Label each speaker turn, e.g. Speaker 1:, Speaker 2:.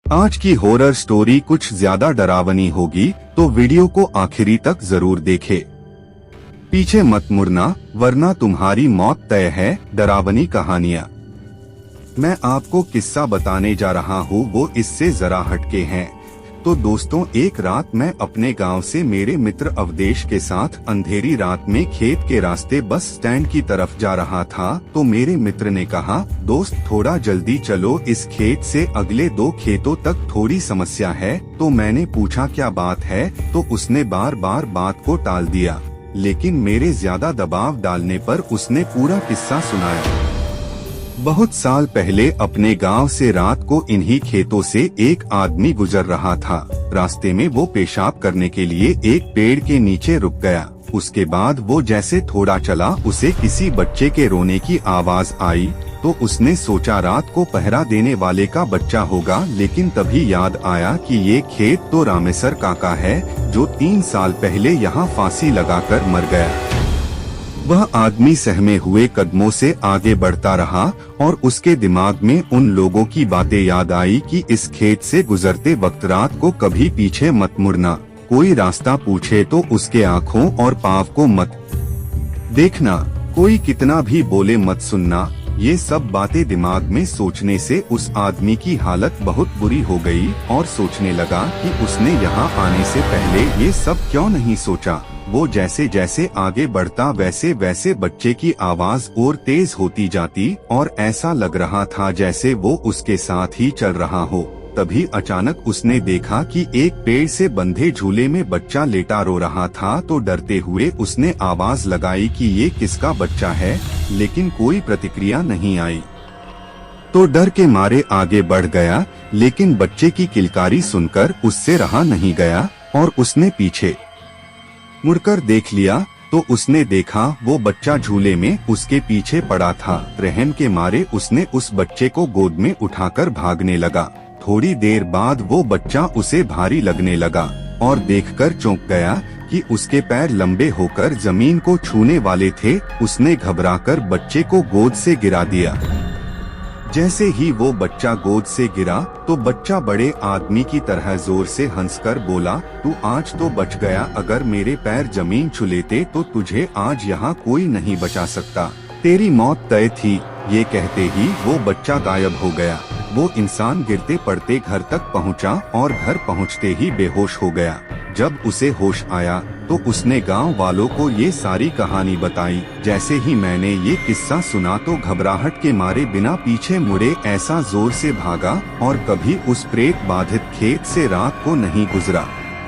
Speaker 1: आज की horror story कुछ ज्यादा डरावनी होगी, तो वीडियो को आखिरी तक जरूर देखें। पीछे मत मुड़ना वरना तुम्हारी मौत तय है। डरावनी कहानियाँ। मैं आपको किस्सा बताने जा रहा हूँ, वो इससे जरा हटके हैं। तो दोस्तों, एक रात मैं अपने गांव से मेरे मित्र अवधेश के साथ अंधेरी रात में खेत के रास्ते बस स्टैंड की तरफ जा रहा था। तो मेरे मित्र ने कहा, दोस्त थोड़ा जल्दी चलो, इस खेत से अगले 2 खेतों तक थोड़ी समस्या है। तो मैंने पूछा क्या बात है, तो उसने बार बार बात को टाल दिया, लेकिन मेरे ज्यादा दबाव डालने पर उसने पूरा किस्सा सुनाया। बहुत साल पहले अपने गांव से रात को इन्हीं खेतों से एक आदमी गुजर रहा था। रास्ते में वो पेशाब करने के लिए एक पेड़ के नीचे रुक गया। उसके बाद वो जैसे थोड़ा चला, उसे किसी बच्चे के रोने की आवाज आई। तो उसने सोचा रात को पहरा देने वाले का बच्चा होगा, लेकिन तभी याद आया कि ये खेत तो रामेसर काका है, जो 3 साल पहले यहाँ फांसी लगाकर मर गया। वह आदमी सहमे हुए कदमों से आगे बढ़ता रहा और उसके दिमाग में उन लोगों की बातें याद आई कि इस खेत से गुजरते वक्त रात को कभी पीछे मत मुड़ना, कोई रास्ता पूछे तो उसके आँखों और पाँव को मत देखना, कोई कितना भी बोले मत सुनना। ये सब बातें दिमाग में सोचने से उस आदमी की हालत बहुत बुरी हो गई और सोचने लगा कि उसने यहाँ आने से पहले ये सब क्यों नहीं सोचा। वो जैसे जैसे आगे बढ़ता वैसे वैसे बच्चे की आवाज और तेज होती जाती और ऐसा लग रहा था जैसे वो उसके साथ ही चल रहा हो। तभी अचानक उसने देखा कि एक पेड़ से बंधे झूले में बच्चा लेटा रो रहा था। तो डरते हुए उसने आवाज लगाई कि ये किसका बच्चा है, लेकिन कोई प्रतिक्रिया नहीं आई। तो डर के मारे आगे बढ़ गया, लेकिन बच्चे की किलकारी सुनकर उससे रहा नहीं गया और उसने पीछे मुड़कर देख लिया। तो उसने देखा वो बच्चा झूले में उसके पीछे पड़ा था। रहम के मारे उसने उस बच्चे को गोद में उठाकर भागने लगा। थोड़ी देर बाद वो बच्चा उसे भारी लगने लगा और देखकर चौंक गया कि उसके पैर लंबे होकर जमीन को छूने वाले थे। उसने घबराकर बच्चे को गोद से गिरा दिया। जैसे ही वो बच्चा गोद से गिरा, तो बच्चा बड़े आदमी की तरह जोर से हंसकर बोला, तू आज तो बच गया, अगर मेरे पैर जमीन छू लेते तो तुझे आज यहाँ कोई नहीं बचा सकता, तेरी मौत तय थी। ये कहते ही वो बच्चा गायब हो गया। वो इंसान गिरते पड़ते घर तक पहुँचा और घर पहुँचते ही बेहोश हो गया। जब उसे होश आया तो उसने गांव वालों को ये सारी कहानी बताई। जैसे ही मैंने ये किस्सा सुना तो घबराहट के मारे बिना पीछे मुड़े ऐसा जोर से भागा और कभी उस प्रेत बाधित खेत से रात को नहीं गुजरा।